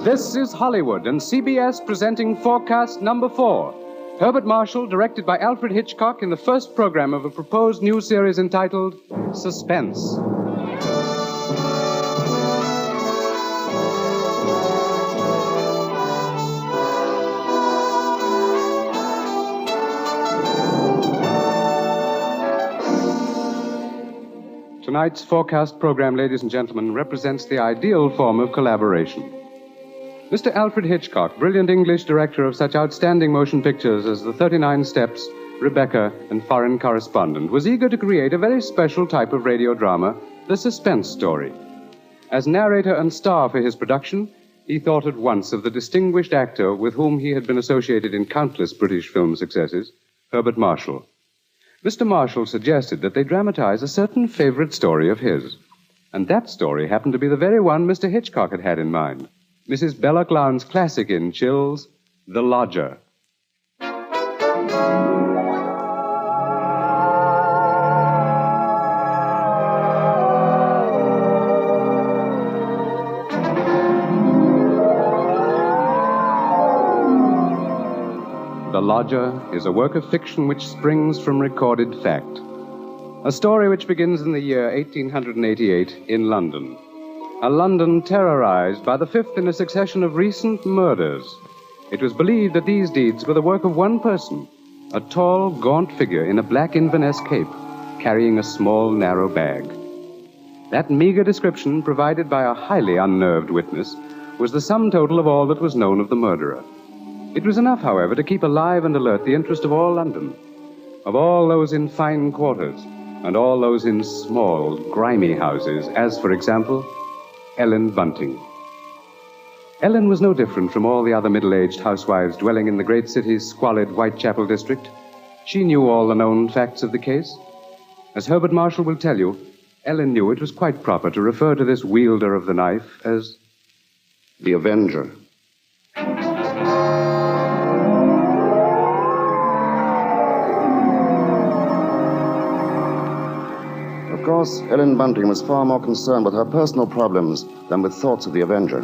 This is Hollywood and CBS presenting Forecast Number 4. Herbert Marshall, directed by Alfred Hitchcock in the first program of a proposed new series entitled Suspense. Tonight's Forecast program, ladies and gentlemen, represents the ideal form of collaboration. Mr. Alfred Hitchcock, brilliant English director of such outstanding motion pictures as The 39 Steps, Rebecca, and Foreign Correspondent, was eager to create a very special type of radio drama, the suspense story. As narrator and star for his production, he thought at once of the distinguished actor with whom he had been associated in countless British film successes, Herbert Marshall. Mr. Marshall suggested that they dramatize a certain favorite story of his. And that story happened to be the very one Mr. Hitchcock had had in mind. Mrs. Belloc Lowndes' classic in Chills, The Lodger. The Lodger is a work of fiction which springs from recorded fact. A story which begins in the year 1888 in London. A London terrorized by the fifth in a succession of recent murders. It was believed that these deeds were the work of one person, a tall, gaunt figure in a black Inverness cape, carrying a small, narrow bag. That meager description, provided by a highly unnerved witness, was the sum total of all that was known of the murderer. It was enough, however, to keep alive and alert the interest of all London, of all those in fine quarters, and all those in small, grimy houses, as, for example, Ellen Bunting. Ellen was no different from all the other middle-aged housewives dwelling in the great city's squalid Whitechapel district. She knew all the known facts of the case. As Herbert Marshall will tell you, Ellen knew it was quite proper to refer to this wielder of the knife as the Avenger. Of course, Ellen Bunting was far more concerned with her personal problems than with thoughts of the Avenger.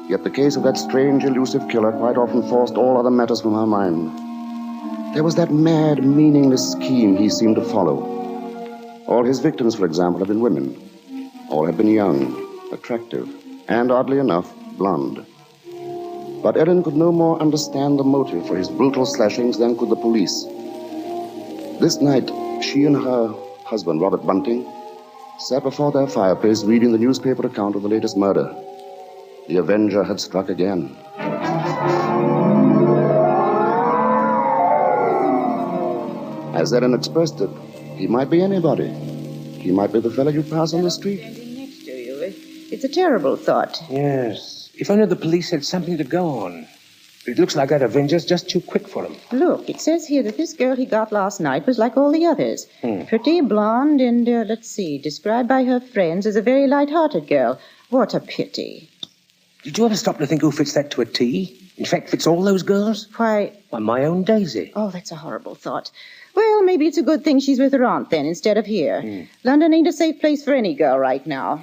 Yet the case of that strange, elusive killer quite often forced all other matters from her mind. There was that mad, meaningless scheme he seemed to follow. All his victims, for example, had been women. All had been young, attractive, and, oddly enough, blonde. But Ellen could no more understand the motive for his brutal slashings than could the police. This night, she and her husband, Robert Bunting, sat before their fireplace reading the newspaper account of the latest murder. The Avenger had struck again. As Ellen expressed it, he might be anybody. He might be the fellow you pass on the street. Standing next to you. It's a terrible thought. Yes. If only the police had something to go on. It looks like that Avenger's just too quick for him. Look, it says here that this girl he got last night was like all the others. Pretty, blonde, and, described by her friends as a very light-hearted girl. What a pity. Did you ever stop to think who fits that to a T? In fact, fits all those girls? Why, my own Daisy. Oh, that's a horrible thought. Well, maybe it's a good thing she's with her aunt, then, instead of here. London ain't a safe place for any girl right now.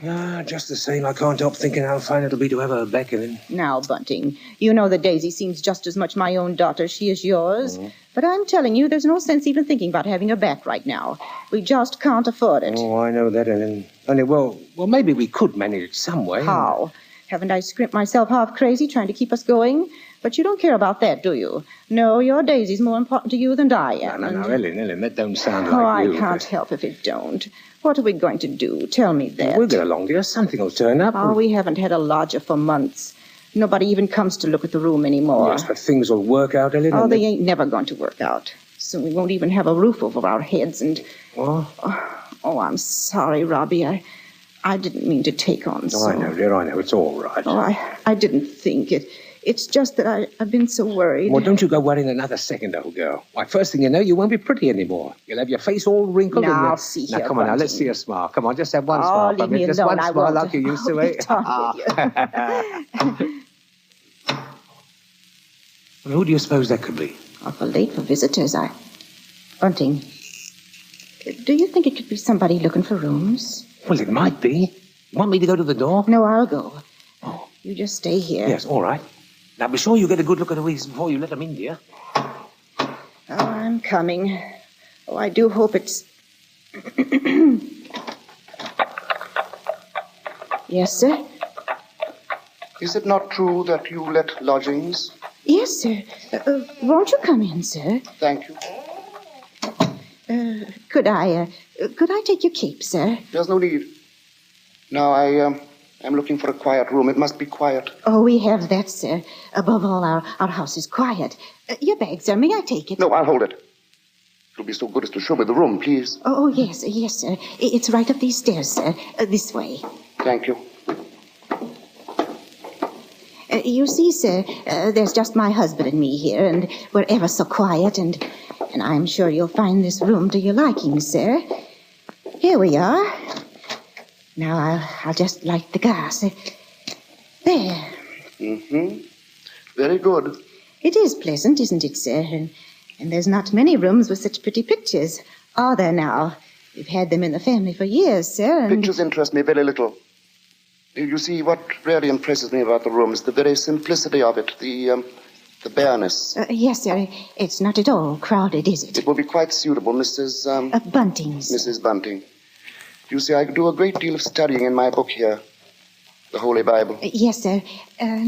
Just the same, I can't help thinking how fine it'll be to have her beckoning. Now, Bunting, you know that Daisy seems just as much my own daughter as she is yours. But I'm telling you, there's no sense even thinking about having her back right now. We just can't afford it. Oh, I know that, Ellen. Only, well, maybe we could manage it some way. How? Haven't I scrimped myself half crazy trying to keep us going? But you don't care about that, do you? No, your Daisy's more important to you than I am. No, Ellen, that don't sound like you. I can't help if it don't. What are we going to do? Tell me that. We'll get along, dear. Something will turn up. Oh, we haven't had a lodger for months. Nobody even comes to look at the room anymore. Yes, but things will work out, Ellen. Oh, they ain't never going to work out. Soon we won't even have a roof over our heads and... What? Oh, I'm sorry, Robbie. I didn't mean to take on so... Oh, I know, dear, I know. It's all right. Oh, I didn't think it. It's just that I've been so worried. Well, don't you go worrying another second, old girl. Why, first thing you know, you won't be pretty anymore. You'll have your face all wrinkled. Now, I'll see here. Now, come on, now, let's see a smile. Come on, just have one smile. Leave me just alone. one smile like you used to, eh? Well, who do you suppose that could be? Awful late for visitors. Bunting, do you think it could be somebody looking for rooms? Well, it might be. You want me to go to the door? No, I'll go. You just stay here. Yes, all right. Now, be sure you get a good look at Louise before you let them in, dear. Oh, I'm coming. Oh, I do hope it's... Yes, sir? Is it not true that you let lodgings? Yes, sir. Won't you come in, sir? Thank you. Could I take your cape, sir? There's no need. Now, I'm looking for a quiet room. It must be quiet. Oh, we have that, sir. Above all, our house is quiet. Your bag, sir. May I take it? No, I'll hold it. You'll be so good as to show me the room, please. Oh, yes, sir. It's right up these stairs, sir. This way. Thank you. You see, sir, there's just my husband and me here, and we're ever so quiet, and I'm sure you'll find this room to your liking, sir. Here we are. Now, I'll just light the gas. There. Mm-hmm. Very good. It is pleasant, isn't it, sir? And there's not many rooms with such pretty pictures, are there now? We've had them in the family for years, sir, and... Pictures interest me very little. You see, what really impresses me about the room is the very simplicity of it, the bareness. Yes, sir. It's not at all crowded, is it? It will be quite suitable, Mrs. Bunting's. Mrs. Bunting. You see, I do a great deal of studying in my book here, the Holy Bible. Yes, sir.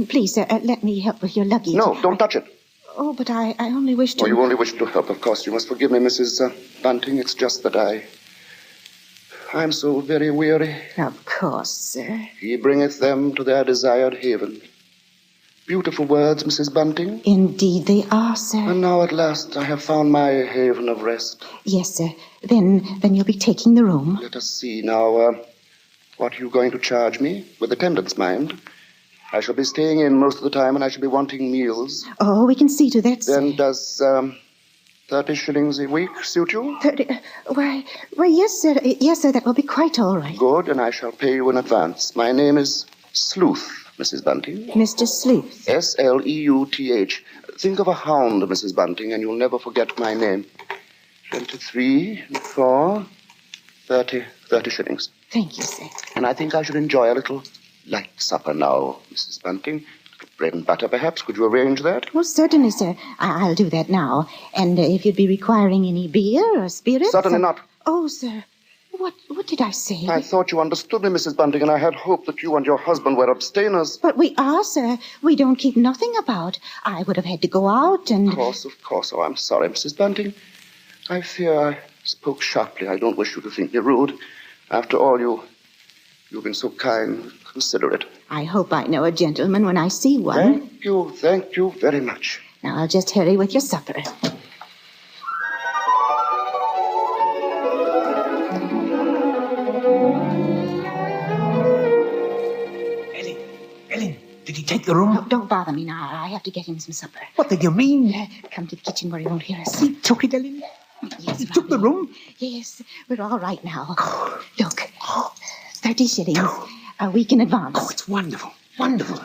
Please, sir, let me help with your luggage. No, don't touch it. Oh, but I only wish to... Oh, you only wish to help, of course. You must forgive me, Mrs. Bunting. It's just that I'm so very weary. Of course, sir. He bringeth them to their desired haven. Beautiful words, Mrs. Bunting. Indeed they are, sir. And now at last I have found my haven of rest. Yes, sir. Then you'll be taking the room. Let us see now. What are you going to charge me? With attendance, mind. I shall be staying in most of the time, and I shall be wanting meals. Oh, we can see to that, sir. Then does 30 shillings a week suit you? 30... Why, yes, sir. Yes, sir, that will be quite all right. Good, and I shall pay you in advance. My name is Sleuth, Mrs. Bunting. Mr. Sleuth. Sleuth. Think of a hound, Mrs. Bunting, and you'll never forget my name. 23, 4, 30 shillings. Thank you, sir. And I think I should enjoy a little light supper now, Mrs. Bunting. Bread and butter, perhaps. Could you arrange that? Well, certainly, sir. I'll do that now. And if you'd be requiring any beer or spirits... Certainly not. Oh, sir. What did I say? I thought you understood me, Mrs. Bunting, and I had hoped that you and your husband were abstainers. But we are, sir. We don't keep nothing about. I would have had to go out and... Of course. Oh, I'm sorry, Mrs. Bunting. I fear I spoke sharply. I don't wish you to think me rude. After all, you've been so kind, considerate. I hope I know a gentleman when I see one. Thank you very much. Now, I'll just hurry with your supper. Ellen, did he take the room? Oh, don't bother me now. I have to get him some supper. What did you mean? Come to the kitchen where he won't hear us. He took it, Ellen? Yes, He took the room? Yes, we're all right now. Look, 30 shillings. A week in advance. Oh, it's wonderful. Wonderful.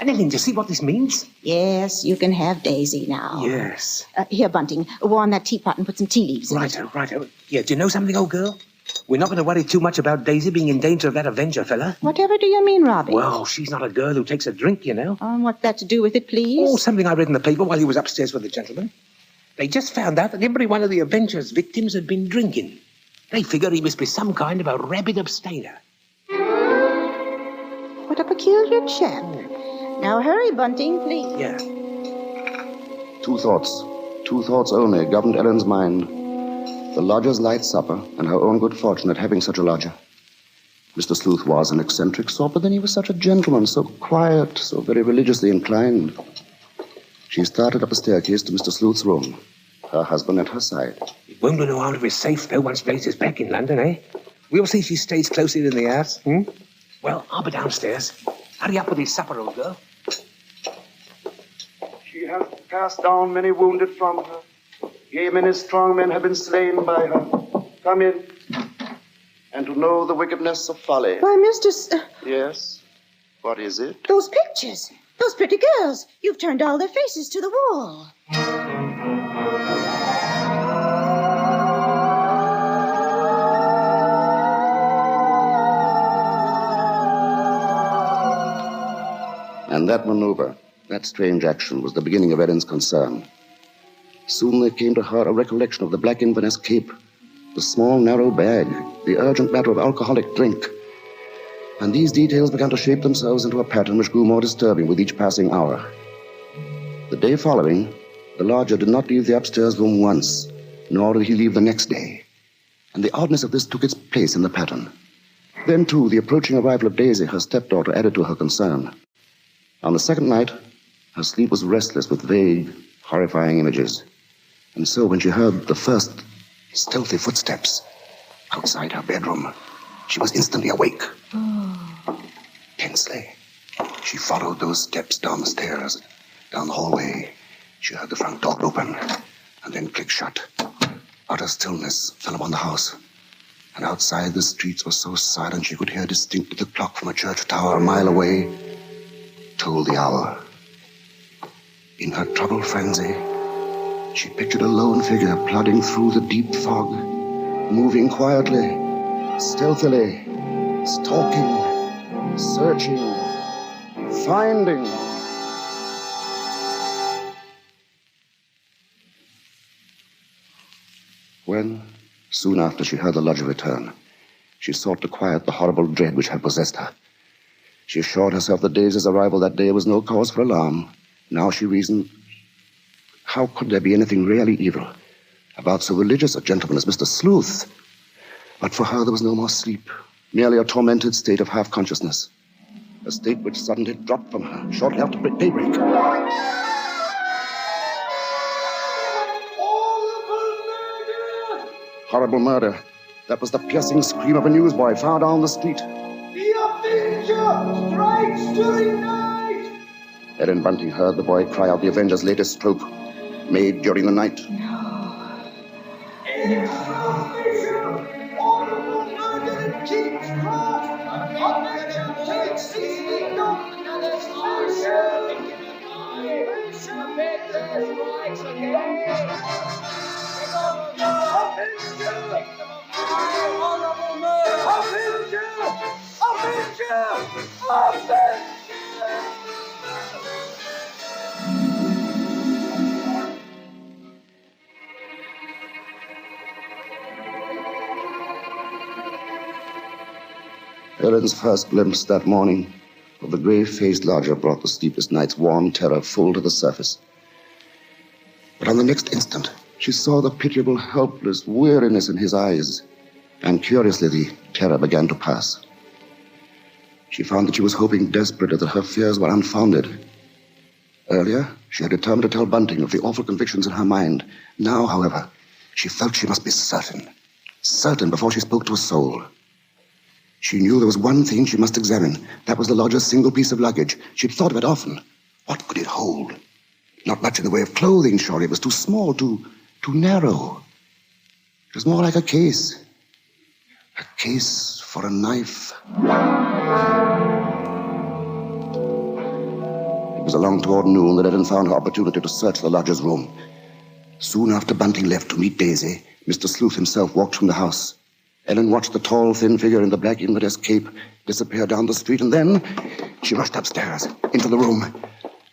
And Ellen, do you see what this means? Yes, you can have Daisy now. Yes. Here, Bunting, warm that teapot and put some tea leaves in it. Righto. Yeah, do you know something, old girl? We're not going to worry too much about Daisy being in danger of that Avenger fella. Whatever do you mean, Robbie? Well, she's not a girl who takes a drink, you know. What's that to do with it, please? Oh, something I read in the paper while he was upstairs with the gentleman. They just found out that every one of the Avenger's victims had been drinking. They figure he must be some kind of a rabid abstainer. What a peculiar chap. Now hurry, Bunting, please. Yeah. Two thoughts only governed Ellen's mind. The lodger's light supper and her own good fortune at having such a lodger. Mr. Sleuth was an eccentric sort, but then he was such a gentleman, so quiet, so very religiously inclined. She started up a staircase to Mr. Sleuth's room, her husband at her side. It won't do no harm to be safe, though, once Grace is back in London, eh? We'll see she stays closer in the house, Well, I'll be downstairs. Hurry up with his supper, old girl. She has cast down many wounded from her. Yea, many strong men have been slain by her. Come in. And to know the wickedness of folly. Why, Mr. Yes? What is it? Those pictures. Those pretty girls. You've turned all their faces to the wall. And that maneuver, that strange action, was the beginning of Ellen's concern. Soon there came to her a recollection of the black Inverness cape, the small, narrow bag, the urgent matter of alcoholic drink. And these details began to shape themselves into a pattern which grew more disturbing with each passing hour. The day following, the lodger did not leave the upstairs room once, nor did he leave the next day. And the oddness of this took its place in the pattern. Then, too, the approaching arrival of Daisy, her stepdaughter, added to her concern. On the second night, her sleep was restless with vague, horrifying images. And so when she heard the first stealthy footsteps outside her bedroom, she was instantly awake. Tensely, she followed those steps down the stairs, down the hallway. She heard the front door open and then click shut. Utter stillness fell upon the house. And outside, the streets were so silent she could hear distinctly the clock from a church tower a mile away tolled the hour. In her troubled frenzy, she pictured a lone figure plodding through the deep fog, moving quietly, stealthily, stalking, searching, finding. When, soon after she heard the lodger return, she sought to quiet the horrible dread which had possessed her. She assured herself that Daisy's arrival that day was no cause for alarm. Now she reasoned, how could there be anything really evil about so religious a gentleman as Mr. Sleuth? But for her there was no more sleep, merely a tormented state of half-consciousness, a state which suddenly dropped from her shortly after daybreak. Horrible murder. That was the piercing scream of a newsboy far down the street. The Avenger strikes during night! Ellen Bunting heard the boy cry out the Avenger's latest stroke, made during the night. Horrible murder in King's Cross! Avenger takes his kingdom! Ellen's first glimpse that morning of the grave-faced lodger brought the sleepless night's warm terror full to the surface. But on the next instant, she saw the pitiable, helpless weariness in his eyes, and curiously the terror began to pass. She found that she was hoping desperately that her fears were unfounded. Earlier, she had determined to tell Bunting of the awful convictions in her mind. Now, however, she felt she must be certain before she spoke to a soul. She knew there was one thing she must examine. That was the lodger's single piece of luggage. She'd thought of it often. What could it hold? Not much in the way of clothing, surely. It was too small, too narrow. It was more like a case. A case for a knife. It was along toward noon that Ellen found her opportunity to search the lodger's room. Soon after Bunting left to meet Daisy, Mr. Sleuth himself walked from the house. Ellen watched the tall, thin figure in the black Inverness cape disappear down the street, and then she rushed upstairs, into the room.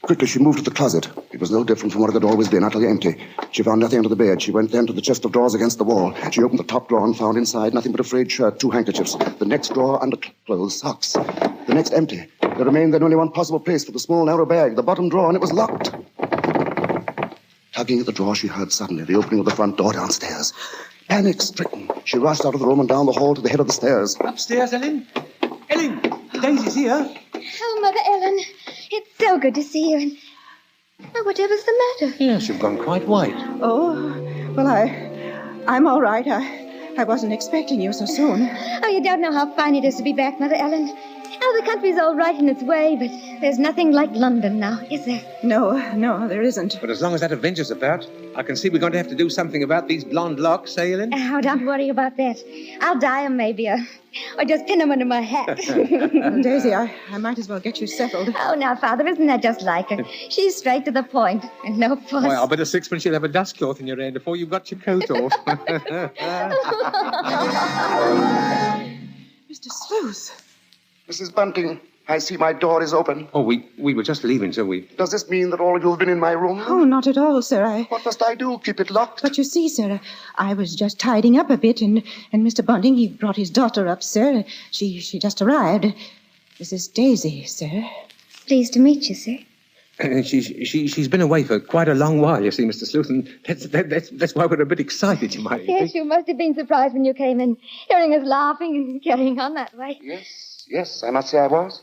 Quickly, she moved to the closet. It was no different from what it had always been, utterly empty. She found nothing under the bed. She went then to the chest of drawers against the wall. She opened the top drawer and found inside nothing but a frayed shirt, 2 handkerchiefs. The next drawer, underclothes, socks. The next empty. There remained then only one possible place for the small, narrow bag, the bottom drawer, and it was locked. Tugging at the drawer, she heard suddenly the opening of the front door downstairs. Panic-stricken, she rushed out of the room and down the hall to the head of the stairs. Upstairs, Ellen? Ellen, Daisy's here. Oh, Mother Ellen, it's so good to see you. And oh, whatever's the matter? Yes, you've gone quite white. Oh, well, I'm all right. I wasn't expecting you so soon. Oh, you don't know how fine it is to be back, Mother Ellen. Oh, the country's all right in its way, but there's nothing like London now, is there? No, there isn't. But as long as that Avenger's about, I can see we're going to have to do something about these blonde locks, eh, Ellen? Oh, don't worry about that. I'll dye them maybe, or just pin them under my hat. Daisy, I might as well get you settled. Oh, now, Father, isn't that just like her? She's straight to the point, and no fuss. Well, I'll bet a sixpence you'll have a dust cloth in your hand before you've got your coat off. Mr. Sleuth. Mrs. Bunting, I see my door is open. Oh, we were just leaving, so we... Does this mean that all of you have been in my room? Oh, not at all, sir. What must I do? Keep it locked? But you see, sir, I was just tidying up a bit, and Mr. Bunting, he brought his daughter up, sir. She just arrived. This is Daisy, sir. Pleased to meet you, sir. She's been away for quite a long while, you see, Mr. Sleuth, and that's why we're a bit excited, you might Yes, think. you must have been surprised when you came in, hearing us laughing and carrying on that way. Yes, I must say I was.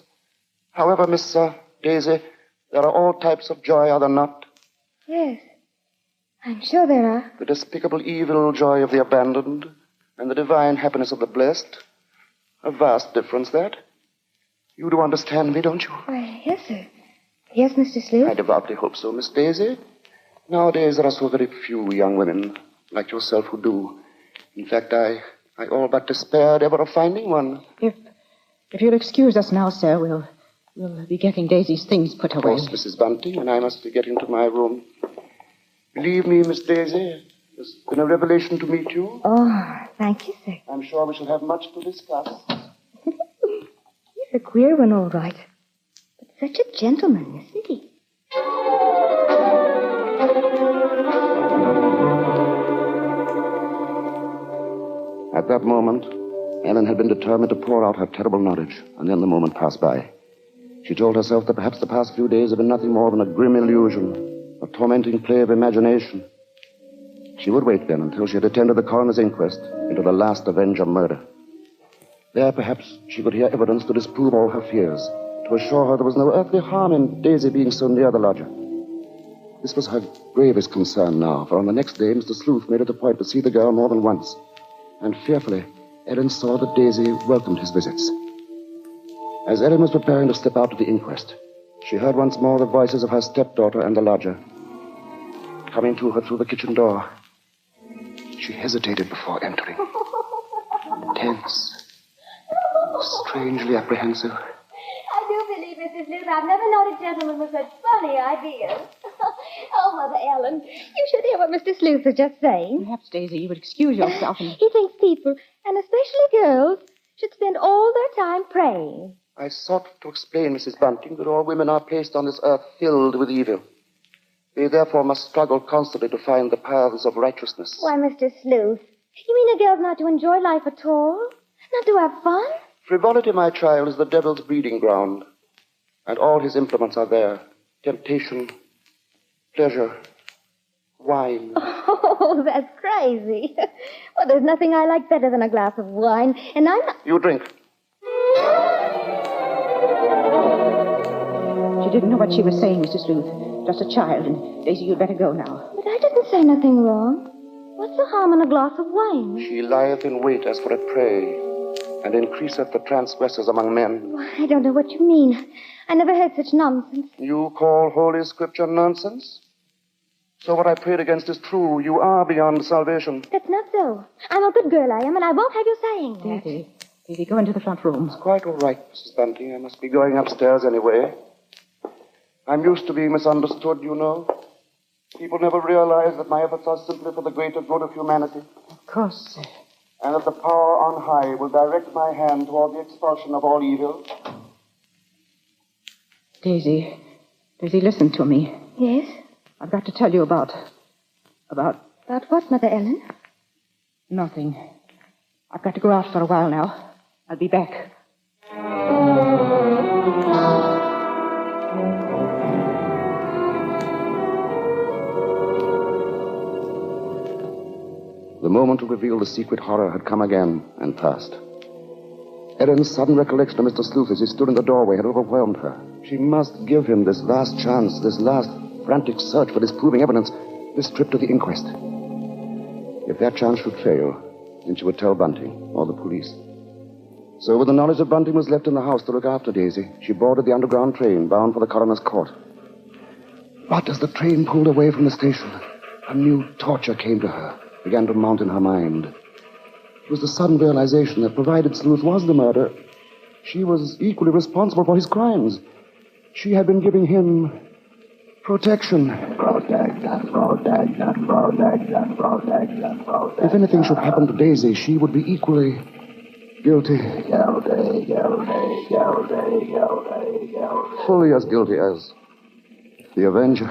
However, Miss Daisy, there are all types of joy, are there not? Yes, I'm sure there are. The despicable evil joy of the abandoned and the divine happiness of the blessed. A vast difference, that. You do understand me, don't you? Why, yes, sir. Yes, Mr. Sleuth. I devoutly hope so, Miss Daisy. Nowadays, there are so very few young women like yourself who do. In fact, I all but despaired ever of finding one. If you'll excuse us now, sir, we'll be getting Daisy's things put away. Of course, Mrs. Bunting, and I must be getting to my room. Believe me, Miss Daisy, it's been a revelation to meet you. Oh, thank you, sir. I'm sure we shall have much to discuss. He's a queer one, all right. But such a gentleman, isn't he? At that moment, Ellen had been determined to pour out her terrible knowledge, and then the moment passed by. She told herself that perhaps the past few days had been nothing more than a grim illusion, a tormenting play of imagination. She would wait then until she had attended the coroner's inquest into the last Avenger murder. There, perhaps, she could hear evidence to disprove all her fears, to assure her there was no earthly harm in Daisy being so near the lodger. This was her gravest concern now, for on the next day, Mr. Sleuth made it a point to see the girl more than once. And fearfully, Ellen saw that Daisy welcomed his visits. As Ellen was preparing to step out to the inquest, she heard once more the voices of her stepdaughter and the lodger coming to her through the kitchen door. She hesitated before entering. Tense. Strangely apprehensive. I do believe, Mrs. Sleuth, I've never known a gentleman with such funny ideas. Oh, Mother Ellen, you should hear what Mr. Sleuth was just saying. Perhaps, Daisy, you would excuse yourself and... He thinks people, and especially girls, should spend all their time praying. I sought to explain, Mrs. Bunting, that all women are placed on this earth filled with evil. They therefore must struggle constantly to find the paths of righteousness. Why, Mr. Sleuth, you mean a girl's not to enjoy life at all? Not to have fun? Frivolity, my child, is the devil's breeding ground, and all his implements are there. Temptation, pleasure, wine. Oh, that's crazy. Well, there's nothing I like better than a glass of wine, and I'm not... You drink. She didn't know what she was saying, Mr. Sleuth. Just a child, and Daisy, you'd better go now. But I didn't say nothing wrong. What's the harm in a glass of wine? She lieth in wait as for a prey, and increaseth the transgressors among men. Why, I don't know what you mean. I never heard such nonsense. You call Holy Scripture nonsense? So what I prayed against is true. You are beyond salvation. That's not so. I'm a good girl, I am, and I won't have you saying that. Daisy, go into the front room. It's quite all right, Mrs. Bunting. I must be going upstairs anyway. I'm used to being misunderstood, you know. People never realize that my efforts are simply for the greater good of humanity. Of course, sir. And that the power on high will direct my hand toward the expulsion of all evil. Daisy, listen to me. Yes? I've got to tell you about... About what, Mother Ellen? Nothing. I've got to go out for a while now. I'll be back. The moment to reveal the secret horror had come again and passed. Ellen's sudden recollection of Mr. Sleuth as he stood in the doorway had overwhelmed her. She must give him this last chance, this last frantic search for disproving evidence, this trip to the inquest. If that chance should fail, then she would tell Bunting or the police. So with the knowledge that Bunting was left in the house to look after Daisy, she boarded the underground train bound for the coroner's court. But as the train pulled away from the station, a new torture came to her, began to mount in her mind. It was the sudden realization that provided Sleuth was the murderer, she was equally responsible for his crimes. She had been giving him protection. If anything should happen to Daisy, she would be equally guilty. Fully as guilty as the Avenger.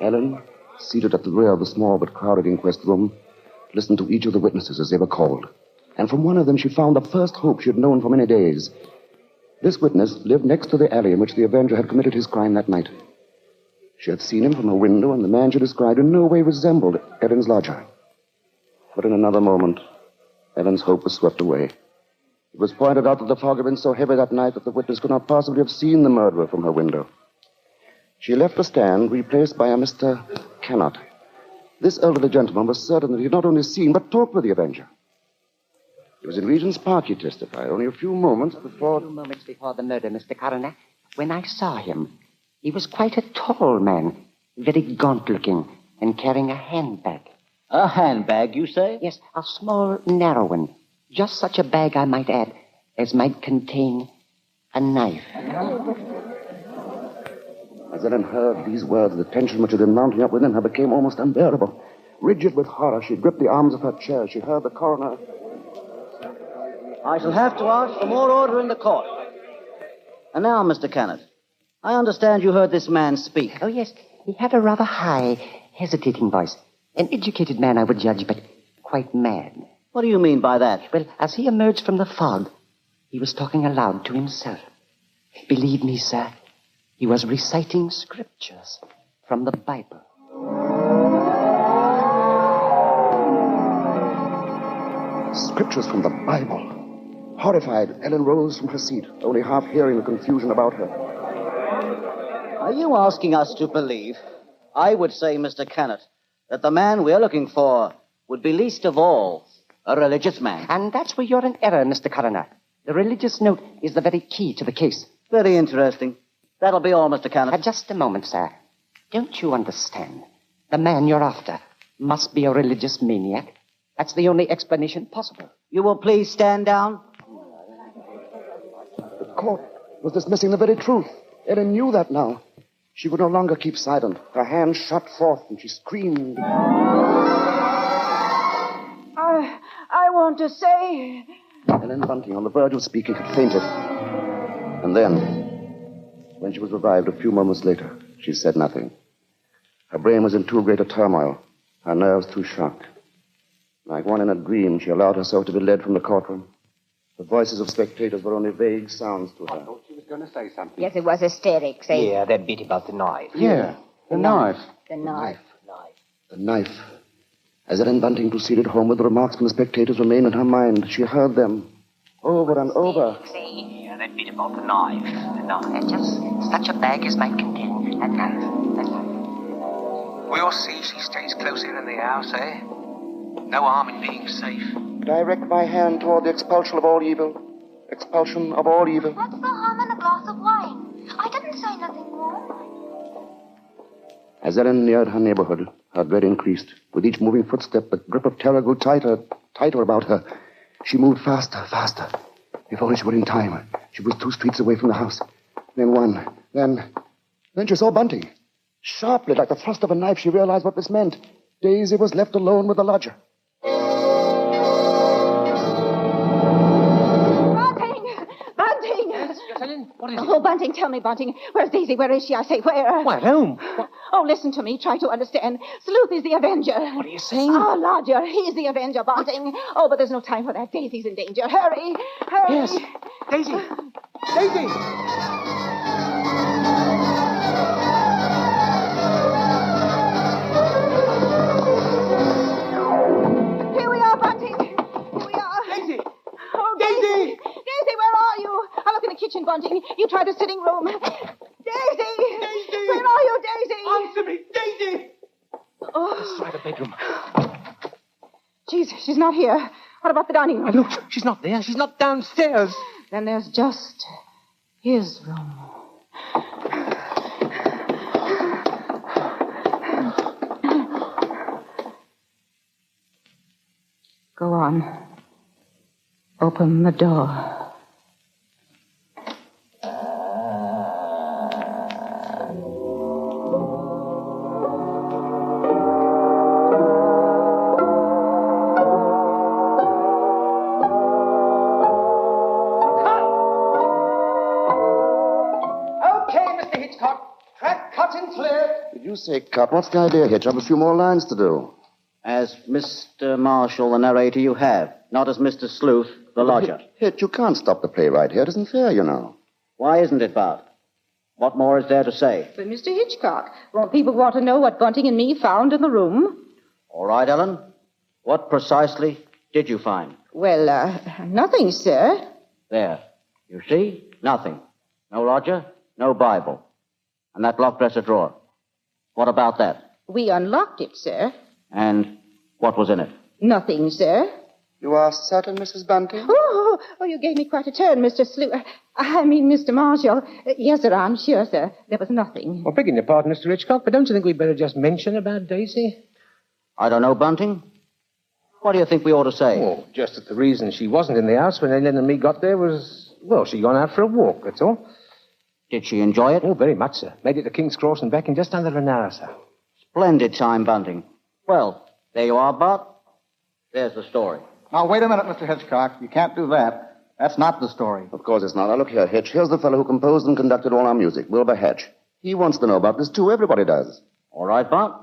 Ellen, seated at the rear of the small but crowded inquest room, listened to each of the witnesses as they were called. And from one of them she found the first hope she had known for many days. This witness lived next to the alley in which the Avenger had committed his crime that night. She had seen him from her window, and the man she described in no way resembled Ellen's lodger. But in another moment, Ellen's hope was swept away. It was pointed out that the fog had been so heavy that night that the witness could not possibly have seen the murderer from her window. She left the stand, replaced by a Mr. Cannot. This elderly gentleman was certain that he had not only seen, but talked with the Avenger. It was in Regent's Park, he testified, only a few moments before... A few moments before the murder, Mr. Coroner, when I saw him. He was quite a tall man, very gaunt-looking, and carrying a handbag. A handbag, you say? Yes, a small, narrow one. Just such a bag, I might add, as might contain a knife. As Ellen heard these words, the tension which had been mounting up within her became almost unbearable. Rigid with horror, she gripped the arms of her chair. She heard the coroner... I shall have to ask for more order in the court. And now, Mr. Cannot, I understand you heard this man speak. Oh, yes, he had a rather high, hesitating voice. An educated man, I would judge, but quite mad. What do you mean by that? Well, as he emerged from the fog, he was talking aloud to himself. Believe me, sir, he was reciting scriptures from the Bible. Scriptures from the Bible. Horrified, Ellen rose from her seat, only half hearing the confusion about her. Are you asking us to believe? I would say, Mr. Cannot, that the man we're looking for would be least of all a religious man. And that's where you're in error, Mr. Coroner. The religious note is the very key to the case. Very interesting. That'll be all, Mr. Cannot. Just a moment, sir. Don't you understand? The man you're after must be a religious maniac. That's the only explanation possible. You will please stand down. The court was dismissing the very truth. Ellen knew that now. She would no longer keep silent. Her hands shot forth, and she screamed. I want to say... Ellen Bunting, on the verge of speaking, had fainted. And then, when she was revived a few moments later, she said nothing. Her brain was in too great a turmoil, her nerves too shocked. Like one in a dream, she allowed herself to be led from the courtroom. The voices of spectators were only vague sounds to her. I thought she was going to say something. Yes, it was hysterics, eh? Yeah, that bit about the knife. Yeah, the knife. The knife. The knife. As Ellen Bunting proceeded homeward, the remarks from the spectators remained in her mind. She heard them over and over. Yeah, that bit about the knife. The knife. Just such a bag as might contain a knife. We'll see she stays close in the house, eh? No harm in being safe. Direct my hand toward the expulsion of all evil. Expulsion of all evil. What's the harm in a glass of wine? I didn't say nothing more. As Ellen neared her neighborhood, her dread increased. With each moving footstep, the grip of terror grew tighter, tighter about her. She moved faster, faster. If only she were in time. She was 2 streets away from the house. Then one. Then she saw Bunting. Sharply, like the thrust of a knife, she realized what this meant. Daisy was left alone with the lodger. Bunting! Yes, Ellen? What is it? Oh, Bunting, tell me, Bunting. Where's Daisy? Where is she? I say, where? Why, at home. Oh, listen to me. Try to understand. Sleuth is the Avenger. What are you saying? Oh, Lodger, he's the Avenger, Bunting. Oh, but there's no time for that. Daisy's in danger. Hurry! Hurry! Yes. Daisy! Daisy! Here we are, Bunting. Here we are. Daisy! Oh, Daisy! Daisy, where are you? I'll look in the kitchen, Bunting. You try the sitting room. Daisy! Daisy! Where are you, Daisy? Answer me! Daisy! Oh, Let's try the bedroom. she's not here. What about the dining room? Look, she's not there. She's not downstairs. Then there's just his room. Go on. Open the door. Did you say cut? What's the idea, Hitch? I have a few more lines to do. As Mr. Marshall, the narrator, you have. Not as Mr. Sleuth, the lodger. Hitch, you can't stop the play right here. It isn't fair, you know. Why isn't it, Bart? What more is there to say? But Mr. Hitchcock, won't people want to know what Bunting and me found in the room? All right, Ellen. What precisely did you find? Well, nothing, sir. There. You see? Nothing. No lodger, no Bible. And that locked dresser drawer. What about that? We unlocked it, sir. And what was in it? Nothing, sir. You are certain, Mrs. Bunting? Oh, you gave me quite a turn, Mr. Mr. Marshall. Yes, sir, I'm sure, sir. There was nothing. Well, begging your pardon, Mr. Hitchcock, but don't you think we'd better just mention about Daisy? I don't know, Bunting. What do you think we ought to say? Oh, just that the reason she wasn't in the house when Ellen and me got there was, well, she'd gone out for a walk, that's all. Did she enjoy it? Oh, very much, sir. Made it to King's Cross and back in just under an hour, sir. Splendid time, Bunting. Well, there you are, Bart. There's the story. Now, wait a minute, Mr. Hitchcock. You can't do that. That's not the story. Of course it's not. Now, look here, Hitch. Here's the fellow who composed and conducted all our music, Wilbur Hatch. He wants to know about this, too. Everybody does. All right, Bart.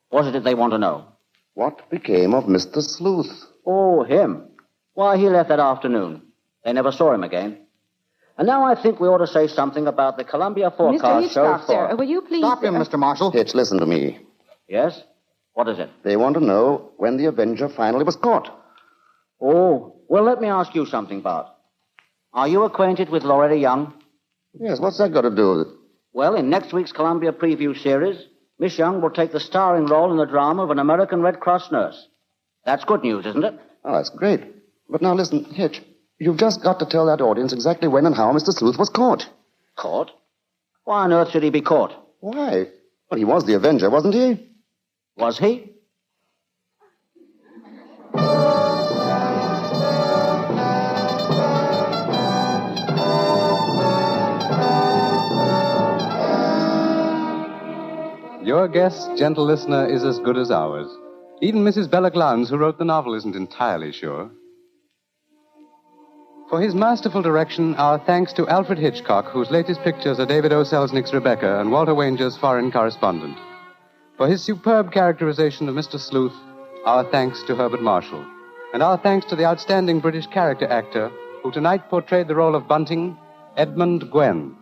What is it they want to know? What became of Mr. Sleuth? Oh, him. Why, he left that afternoon. They never saw him again. And now I think we ought to say something about the Columbia forecast Mr. Hitchcock, so far. sir, will you please... Stop him, Mr. Marshall. Hitch, listen to me. Yes? What is it? They want to know when the Avenger finally was caught. Oh, well, let me ask you something, Bart. Are you acquainted with Loretta Young? Yes, what's that got to do with it? Well, in next week's Columbia preview series, Miss Young will take the starring role in the drama of an American Red Cross nurse. That's good news, isn't it? Oh, that's great. But now listen, Hitch, you've just got to tell that audience exactly when and how Mr. Sleuth was caught. Caught? Why on earth should he be caught? Why? Well, he was the Avenger, wasn't he? Was he? Your guess, gentle listener, is as good as ours. Even Mrs. Belloc Lowndes, who wrote the novel, isn't entirely sure. For his masterful direction, our thanks to Alfred Hitchcock, whose latest pictures are David O. Selznick's Rebecca and Walter Wanger's Foreign Correspondent. For his superb characterization of Mr. Sleuth, our thanks to Herbert Marshall. And our thanks to the outstanding British character actor who tonight portrayed the role of Bunting, Edmund Gwen.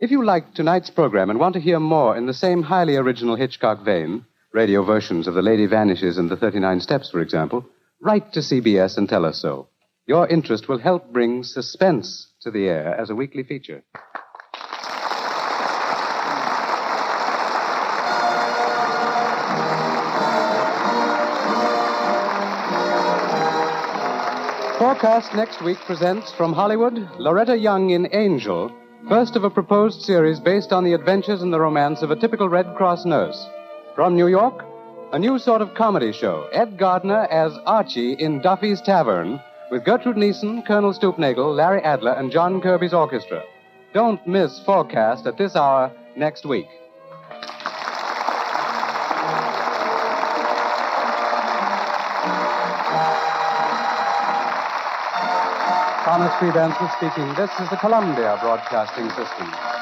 If you liked tonight's program and want to hear more in the same highly original Hitchcock vein, radio versions of The Lady Vanishes and The 39 Steps, for example, write to CBS and tell us so. Your interest will help bring Suspense to the air as a weekly feature. Forecast next week presents from Hollywood, Loretta Young in Angel, first of a proposed series based on the adventures and the romance of a typical Red Cross nurse. From New York, a new sort of comedy show, Ed Gardner as Archie in Duffy's Tavern, with Gertrude Neeson, Colonel Stoopnagle, Larry Adler, and John Kirby's orchestra. Don't miss Forecast at this hour next week. Thomas Freebanks speaking. This is the Columbia Broadcasting System.